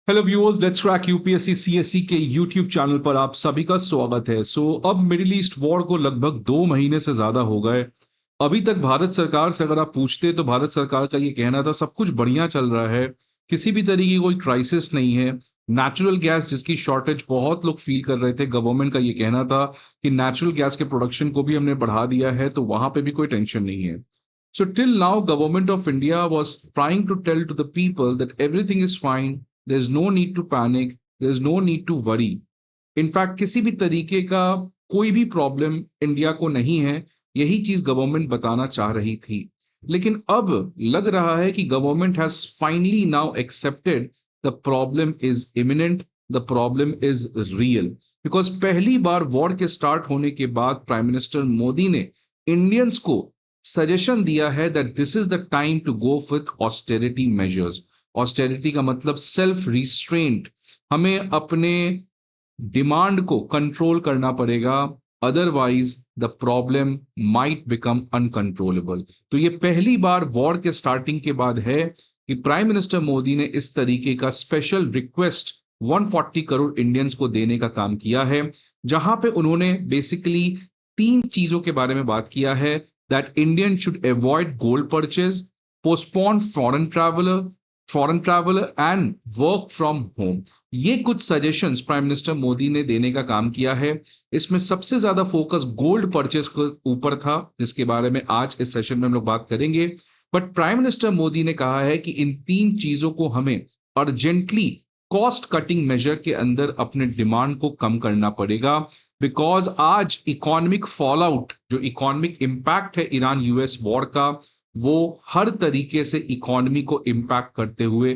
Hello viewers, let's crack UPSC CSC के YouTube channel पर आप सभी का स्वागत है। अब मिडिल ईस्ट वॉर को लगभग 2 महीने से ज्यादा हो गए। अभी तक भारत सरकार से अगर आप पूछते तो भारत सरकार का ये कहना था सब कुछ बढ़िया चल रहा है, किसी भी तरीके की कोई क्राइसिस नहीं है। नेचुरल गैस जिसकी शॉर्टेज बहुत लोग फील कर रहे थे, गवर्नमेंट का ये कहना था कि नेचुरल गैस के प्रोडक्शन को भी हमने बढ़ा दिया है, तो वहां पे भी कोई टेंशन नहीं है। So till now, government of India was trying to tell to the people that everything is fine. There's no need to panic. There's no need to worry. In fact किसी भी तरीके का कोई भी प्रॉब्लम इंडिया को नहीं है, यही चीज गवर्नमेंट बताना चाह रही थी। लेकिन अब लग रहा है कि government has finally now accepted the problem is imminent, the problem is real. Because पहली बार वॉर के स्टार्ट होने के बाद प्राइम मिनिस्टर मोदी ने इंडियंस को सजेशन दिया है that this is the time to go with austerity measures. Austerity का मतलब सेल्फ रिस्ट्रेंट। हमें अपने डिमांड को कंट्रोल करना पड़ेगा, otherwise the problem might become uncontrollable. तो ये पहली बार वॉर के स्टार्टिंग के बाद है कि प्राइम मिनिस्टर मोदी ने इस तरीके का स्पेशल रिक्वेस्ट 140 करोड़ इंडियंस को देने का काम किया है, जहां पे उन्होंने बेसिकली 3 चीजों के बारे में बात किया है। That Indian should avoid gold purchase, postpone foreign traveller and work from home. ये कुछ सजेशंस प्राइम मिनिस्टर मोदी ने देने का काम किया है। इसमें सबसे ज्यादा फोकस गोल्ड परचेस के ऊपर था, जिसके बारे में आज इस सेशन में हम लोग बात करेंगे। बट प्राइम मिनिस्टर मोदी ने कहा है कि इन 3 चीजों को हमें अर्जेंटली कॉस्ट कटिंग मेजर के अंदर अपने डिमांड को कम करना पड़ेगा। बिकॉज आज इकोनॉमिक फॉलआउट, जो इकोनॉमिक इंपैक्ट है ईरान यूएस वॉर का, वो हर तरीके से इकोनॉमी को इंपैक्ट करते हुए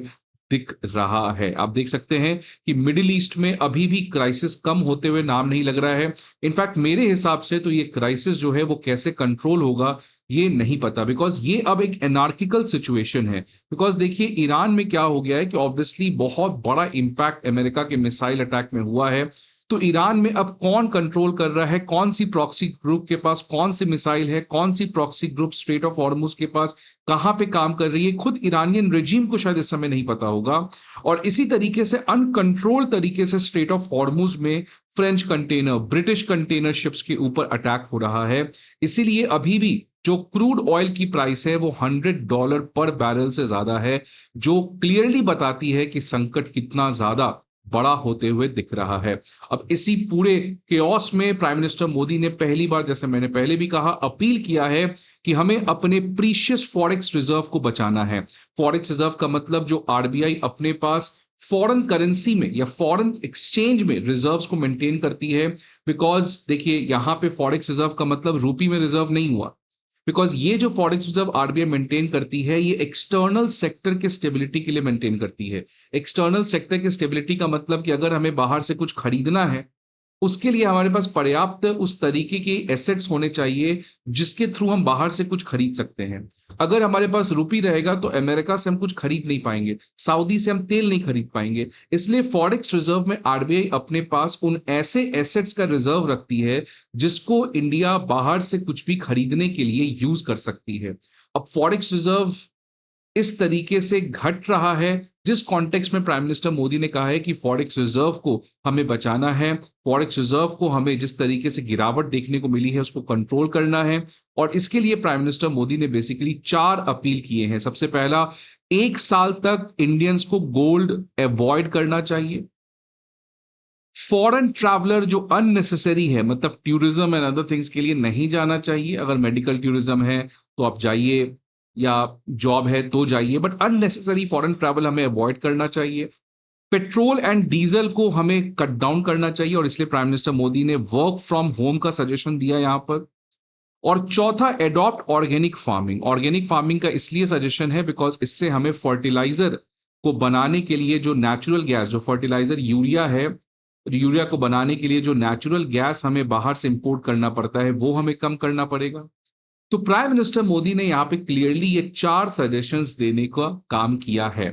दिख रहा है। आप देख सकते हैं कि मिडिल ईस्ट में अभी भी क्राइसिस कम होते हुए नाम नहीं लग रहा है। इनफैक्ट मेरे हिसाब से तो ये क्राइसिस जो है वो कैसे कंट्रोल होगा ये नहीं पता, बिकॉज ये अब एक एनार्किकल सिचुएशन है। बिकॉज देखिए ईरान में क्या हो गया है कि ऑब्वियसली बहुत बड़ा इंपैक्ट अमेरिका के मिसाइल अटैक में हुआ है। तो ईरान में अब कौन कंट्रोल कर रहा है, कौन सी प्रॉक्सी ग्रुप के पास कौन सी मिसाइल है, कौन सी proxy group strait of Hormuz के पास कहां पे काम कर रही है, खुद ईरानियन रेजिम को शायद इस समय नहीं पता होगा। और इसी तरीके से अनकंट्रोल तरीके से स्ट्रेट ऑफ हॉर्मुज में French container, British container ships के ऊपर अटैक हो रहा है। इसीलिए अभी भी जो क्रूड ऑयल की प्राइस है वो $100 पर बैरल से ज्यादा है, जो क्लियरली बताती है कि संकट कितना ज्यादा बड़ा होते हुए दिख रहा है। अब इसी पूरे केओस में प्राइम मिनिस्टर मोदी ने पहली बार, जैसे मैंने पहले भी कहा, अपील किया है कि हमें अपने प्रीशियस फॉरेक्स रिजर्व को बचाना है। फॉरेक्स रिजर्व का मतलब जो आरबीआई अपने पास फॉरेन करेंसी में या फॉरेन एक्सचेंज में रिजर्व्स को मेंटेन करती है। बिकॉज देखिए यहां पे फॉरेक्स रिजर्व का मतलब रूपी में रिजर्व नहीं हुआ। बिकॉज ये जो फॉरेक्स रिजर्व आरबीआई मेंटेन करती है ये एक्सटर्नल सेक्टर के स्टेबिलिटी के लिए मेंटेन करती है। एक्सटर्नल सेक्टर के स्टेबिलिटी का मतलब कि अगर हमें बाहर से कुछ खरीदना है, उसके लिए हमारे पास पर्याप्त उस तरीके के एसेट्स होने चाहिए जिसके थ्रू हम बाहर से कुछ खरीद सकते हैं। अगर हमारे पास रुपी रहेगा तो अमेरिका से हम कुछ खरीद नहीं पाएंगे, सऊदी से हम तेल नहीं खरीद पाएंगे। इसलिए फॉरेक्स रिजर्व में आरबीआई अपने पास उन ऐसे एसेट्स का रिजर्व रखती है जिसको इंडिया बाहर से कुछ भी खरीदने के लिए यूज कर सकती है। अब फॉरेक्स रिजर्व इस तरीके से घट रहा है, जिस कॉन्टेक्स्ट में प्राइम मिनिस्टर मोदी ने कहा है कि फॉरेक्स रिजर्व को हमें बचाना है, फॉरेक्स रिजर्व को हमें जिस तरीके से गिरावट देखने को मिली है उसको कंट्रोल करना है। और इसके लिए प्राइम मिनिस्टर मोदी ने बेसिकली 4 अपील किए हैं। सबसे पहला, 1 साल तक इंडियंस को गोल्ड अवॉइड करना चाहिए। फॉरेन ट्रैवलर जो अननेसेसरी है, मतलब टूरिज्म एंड अदर थिंग्स के लिए नहीं जाना चाहिए। अगर मेडिकल टूरिज्म है तो आप जाइए, या जॉब है तो जाइए, बट अननेसेसरी फॉरेन ट्रैवल हमें अवॉइड करना चाहिए। पेट्रोल एंड डीजल को हमें कट डाउन करना चाहिए, और इसलिए प्राइम मिनिस्टर मोदी ने वर्क फ्रॉम होम का सजेशन दिया यहां पर। और चौथा, adopt organic farming. Organic farming का इसलिए सजेशन है बिकॉज इससे हमें फर्टिलाइजर को बनाने के लिए जो नेचुरल गैस, जो फर्टिलाइजर यूरिया है, यूरिया को बनाने के लिए जो नेचुरल गैस हमें बाहर से इंपोर्ट करना पड़ता है वो हमें कम करना पड़ेगा। तो प्राइम मिनिस्टर मोदी ने यहां पे क्लियरली ये 4 सजेशंस देने का काम किया है।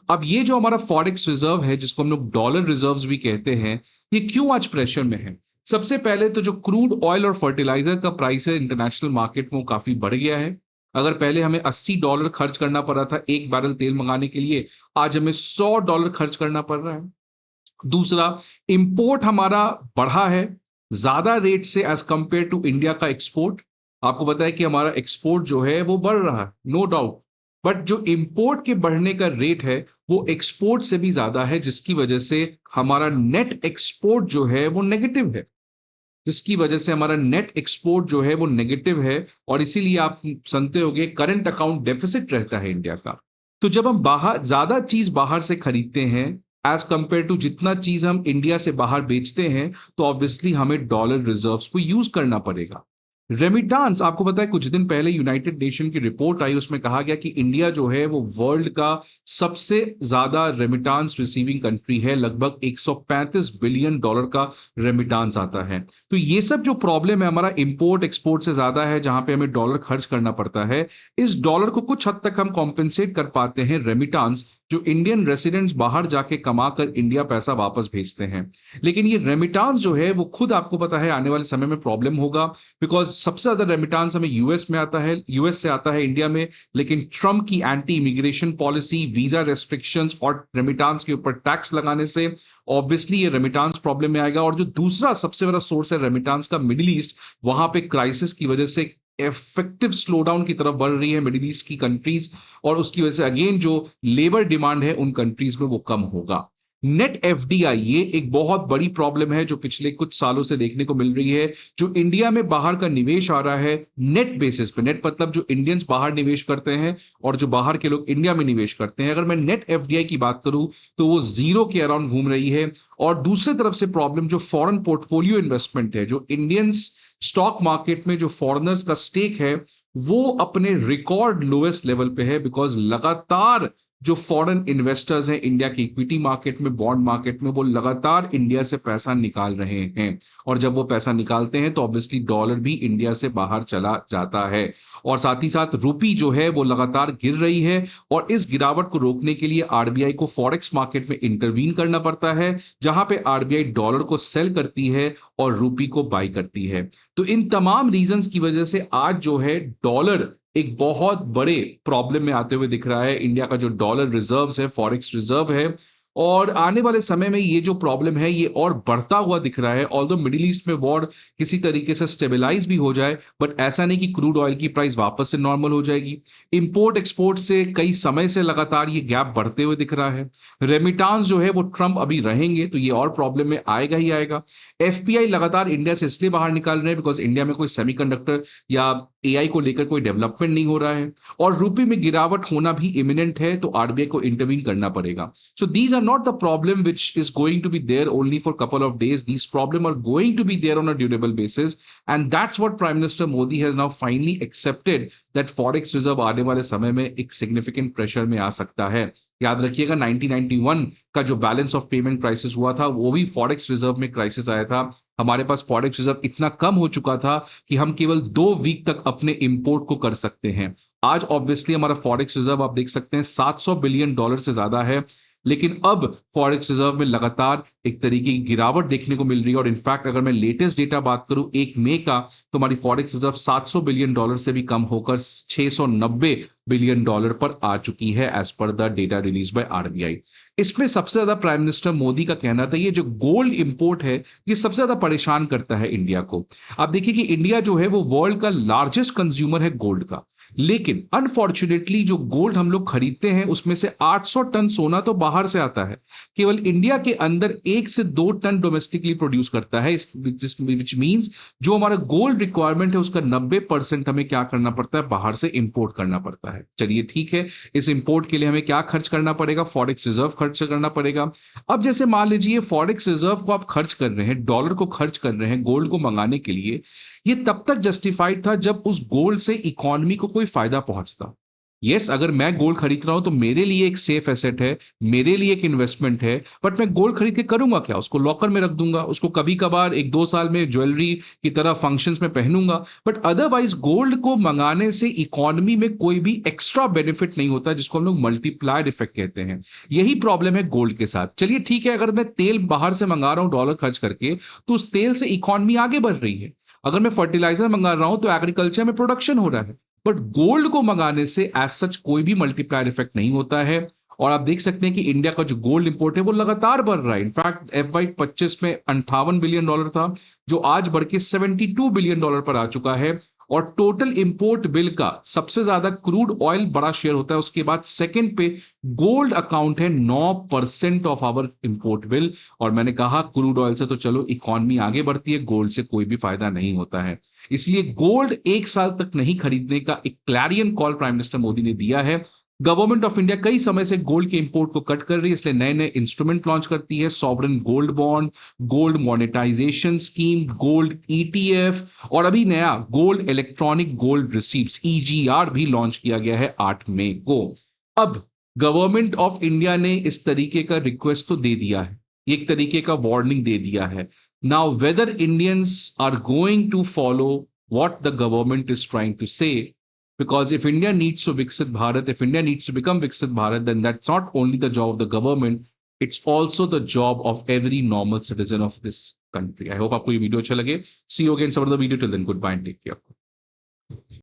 अब ये जो हमारा फॉरेक्स रिजर्व है, जिसको हम लोग डॉलर रिजर्व्स भी कहते हैं, ये क्यों आज प्रेशर में है? सबसे पहले तो जो क्रूड ऑयल और फर्टिलाइजर का प्राइस है इंटरनेशनल मार्केट में वो काफी बढ़ गया है। अगर पहले हमें $80 खर्च करना पड़ रहा था एक बैरल तेल मंगाने के लिए, आज हमें $100 खर्च करना पड़ रहा है। दूसरा, इंपोर्ट हमारा बढ़ा है ज्यादा रेट से एज कंपेयर टू इंडिया का एक्सपोर्ट। आपको पता है कि हमारा एक्सपोर्ट जो है वो बढ़ रहा है, नो डाउट, बट जो इंपोर्ट के बढ़ने का रेट है वो एक्सपोर्ट से भी ज्यादा है, जिसकी वजह से हमारा नेट एक्सपोर्ट जो है वो नेगेटिव है, जिसकी वजह से हमारा नेट एक्सपोर्ट जो है वो नेगेटिव है। और इसीलिए आप सुनते होंगे करंट अकाउंट डेफिसिट रहता है इंडिया का। तो जब हम बाहर ज्यादा चीज बाहर से खरीदते हैं एज कंपेयर टू जितना चीज हम इंडिया से बाहर बेचते हैं, तो ऑब्वियसली हमें डॉलर रिजर्व्स को यूज करना पड़ेगा। रेमिटांस, आपको पता है कुछ दिन पहले यूनाइटेड नेशन की रिपोर्ट आई, उसमें कहा गया कि इंडिया जो है वो वर्ल्ड का सबसे ज्यादा रेमिटांस रिसीविंग कंट्री है, लगभग $135 बिलियन का रेमिटांस आता है। तो ये सब जो प्रॉब्लम है हमारा इंपोर्ट एक्सपोर्ट से ज्यादा है, जहां पे हमें डॉलर खर्च करना पड़ता है, इस डॉलर को कुछ हद तक हम कॉम्पेंसेट कर पाते हैं रेमिटांस, जो इंडियन रेसिडेंट्स बाहर जाके कमाकर इंडिया पैसा वापस भेजते हैं। लेकिन ये रेमिटांस जो है वो खुद आपको पता है आने वाले समय में प्रॉब्लम होगा, बिकॉज सबसे ज्यादा रेमिटांस हमें यूएस में आता है, यूएस से आता है इंडिया में। लेकिन ट्रम्प की anti immigration policy, visa restrictions और रेमिटांस के ऊपर टैक्स लगाने से ऑब्वियसली ये रेमिटांस प्रॉब्लम में आएगा। और जो दूसरा सबसे बड़ा सोर्स है रेमिटांस का, मिडिल ईस्ट, वहां पे क्राइसिस की वजह से इफेक्टिव स्लोडाउन की तरफ बढ़ रही है मिडिल ईस्ट की कंट्रीज, और उसकी वजह से अगेन जो लेबर डिमांड है उन कंट्रीज में वो कम होगा। नेट एफडीआई, ये एक बहुत बड़ी प्रॉब्लम है जो पिछले कुछ सालों से देखने को मिल रही है। जो इंडिया में बाहर का निवेश आ रहा है नेट बेसिस पे, नेट मतलब जो इंडियंस बाहर निवेश करते हैं और जो बाहर के लोग इंडिया में निवेश करते हैं, अगर मैं नेट एफडीआई की बात करूं तो वो जीरो के अराउंड घूम रही है। और दूसरी तरफ से प्रॉब्लम जो फॉरेन पोर्टफोलियो इन्वेस्टमेंट है, जो इंडियंस स्टॉक मार्केट में जो फॉरेनर्स का स्टेक है वो अपने रिकॉर्ड लोएस्ट लेवल पे है, बिकॉज लगातार जो फॉरेन इन्वेस्टर्स हैं इंडिया की इक्विटी मार्केट में, बॉन्ड मार्केट में, वो लगातार इंडिया से पैसा निकाल रहे हैं। और जब वो पैसा निकालते हैं तो ऑब्वियसली डॉलर भी इंडिया से बाहर चला जाता है। और साथ ही साथ रूपी जो है वो लगातार गिर रही है, और इस गिरावट को रोकने के लिए आरबीआई को फॉरेक्स मार्केट में इंटरवीन करना पड़ता है, जहां पे आरबीआई डॉलर को सेल करती है और रूपी को बाई करती है। तो इन तमाम रीजंस की वजह से आज जो है डॉलर एक बहुत बड़े प्रॉब्लम में आते हुए दिख रहा है। इंडिया का जो डॉलर रिजर्व्स है, फॉरेक्स रिजर्व है, और आने वाले समय में ये जो प्रॉब्लम है ये और बढ़ता हुआ दिख रहा है। ऑल्दो मिडिल ईस्ट में वॉर किसी तरीके से स्टेबलाइज भी हो जाए, बट ऐसा नहीं कि क्रूड ऑयल की प्राइस वापस से नॉर्मल हो जाएगी। इंपोर्ट एक्सपोर्ट से कई समय से लगातार ये गैप बढ़ते हुए दिख रहा है। रेमिटांस जो है वो ट्रम्प अभी रहेंगे तो ये और प्रॉब्लम में आएगा ही आएगा। एफपीआई लगातार इंडिया से इसलिए बाहर निकाल रहे हैं बिकॉज इंडिया में कोई सेमीकंडक्टर या एआई को लेकर कोई डेवलपमेंट नहीं हो रहा है, और रूपी में गिरावट होना भी इमिनेंट है, तो आरबीआई को इंटरवीन करना पड़ेगा। So these are not the problem which is going to be there only for couple of days. These problems are going to be there on a durable basis, and that's what Prime Minister Modi has now finally accepted that forex reserve आने वाले समय में एक significant pressure में आ सकता है। याद रखिएगा 1991 का जो बैलेंस ऑफ पेमेंट क्राइसिस हुआ था वो भी फॉरेक्स रिजर्व में क्राइसिस आया था। हमारे पास फॉरेक्स रिजर्व इतना कम हो चुका था कि हम केवल 2 वीक तक अपने इंपोर्ट को कर सकते हैं। आज ऑब्वियसली हमारा फॉरेक्स रिजर्व आप देख सकते हैं $700 बिलियन से ज्यादा है, लेकिन अब फॉरेक्स रिजर्व में लगातार एक तरीके की गिरावट देखने को मिल रही है। और इनफैक्ट अगर मैं लेटेस्ट डेटा बात करूं 1 मई का, तो हमारी फॉरेक्स रिजर्व $700 बिलियन से भी कम होकर $690 बिलियन पर आ चुकी है as per the data release by RBI. इसमें सबसे ज्यादा प्राइम मिनिस्टर मोदी का कहना था ये जो गोल्ड इंपोर्ट है ये सबसे ज्यादा परेशान करता है इंडिया को। आप देखिए कि इंडिया जो है वो वर्ल्ड का लार्जेस्ट कंज्यूमर है गोल्ड का, लेकिन अनफॉर्चुनेटली जो गोल्ड हम लोग खरीदते हैं उसमें से 800 टन सोना तो बाहर से आता है, केवल इंडिया के अंदर 1 से 2 टन डोमेस्टिकली प्रोड्यूस करता है। विच मींस जो हमारा गोल्ड रिक्वायरमेंट है उसका 90% हमें क्या करना पड़ता है, बाहर से इंपोर्ट करना पड़ता है। चलिए ठीक है, इस इंपोर्ट के लिए हमें क्या खर्च करना पड़ेगा, फॉरेक्स रिजर्व खर्च करना पड़ेगा। अब जैसे मान लीजिए फॉरेक्स रिजर्व को आप खर्च कर रहे हैं, डॉलर को खर्च कर रहे हैं गोल्ड को मंगाने के लिए, ये तब तक जस्टिफाइड था जब उस गोल्ड से इकोनॉमी को कोई फायदा पहुंचता। यस, अगर मैं गोल्ड खरीद रहा हूं तो मेरे लिए एक सेफ एसेट है, मेरे लिए एक इन्वेस्टमेंट है, बट मैं गोल्ड खरीद के करूंगा क्या, उसको लॉकर में रख दूंगा, उसको कभी कभार 1-2 साल में ज्वेलरी की तरह फंक्शंस में पहनूंगा, बट अदरवाइज गोल्ड को मंगाने से इकोनॉमी में कोई भी एक्स्ट्रा बेनिफिट नहीं होता, जिसको हम लोग मल्टीप्लायर इफेक्ट कहते हैं। यही प्रॉब्लम है गोल्ड के साथ। चलिए ठीक है, अगर मैं तेल बाहर से मंगा रहा हूं डॉलर खर्च करके, तो उस तेल से इकोनॉमी आगे बढ़ रही है। अगर मैं फर्टिलाइजर मंगा रहा हूं तो एग्रीकल्चर में प्रोडक्शन हो रहा है। बट गोल्ड को मंगाने से एज सच कोई भी मल्टीप्लायर इफेक्ट नहीं होता है। और आप देख सकते हैं कि इंडिया का जो गोल्ड इंपोर्ट है वो लगातार बढ़ रहा है। इनफैक्ट FY 25 में $58 बिलियन था, जो आज बढ़ के $72 बिलियन पर आ चुका है। और टोटल इंपोर्ट बिल का सबसे ज्यादा क्रूड ऑयल बड़ा शेयर होता है, उसके बाद सेकंड पे गोल्ड अकाउंट है 9% ऑफ आवर इंपोर्ट बिल। और मैंने कहा क्रूड ऑयल से तो चलो इकॉनमी आगे बढ़ती है, गोल्ड से कोई भी फायदा नहीं होता है। इसलिए गोल्ड एक साल तक नहीं खरीदने का एक Clarion call prime minister Modi ने दिया है। गवर्नमेंट ऑफ इंडिया कई समय से गोल्ड के इंपोर्ट को कट कर रही है, इसलिए नए नए इंस्ट्रूमेंट लॉन्च करती है, sovereign gold bond, gold monetisation scheme, gold ETF, और अभी नया gold electronic gold receipts EGR भी लॉन्च किया गया है 8 मई को। अब गवर्नमेंट ऑफ इंडिया ने इस तरीके का रिक्वेस्ट तो दे दिया है, एक तरीके का वार्निंग दे दिया है। Now whether Indians are going to follow what the government is trying to say, because if India needs to Viksit Bharat, if India needs to become Viksit Bharat, then that's not only the job of the government, it's also the job of every normal citizen of this country. I hope आपको ये video अच्छा लगे। See you again some other video. Till then, goodbye and take care.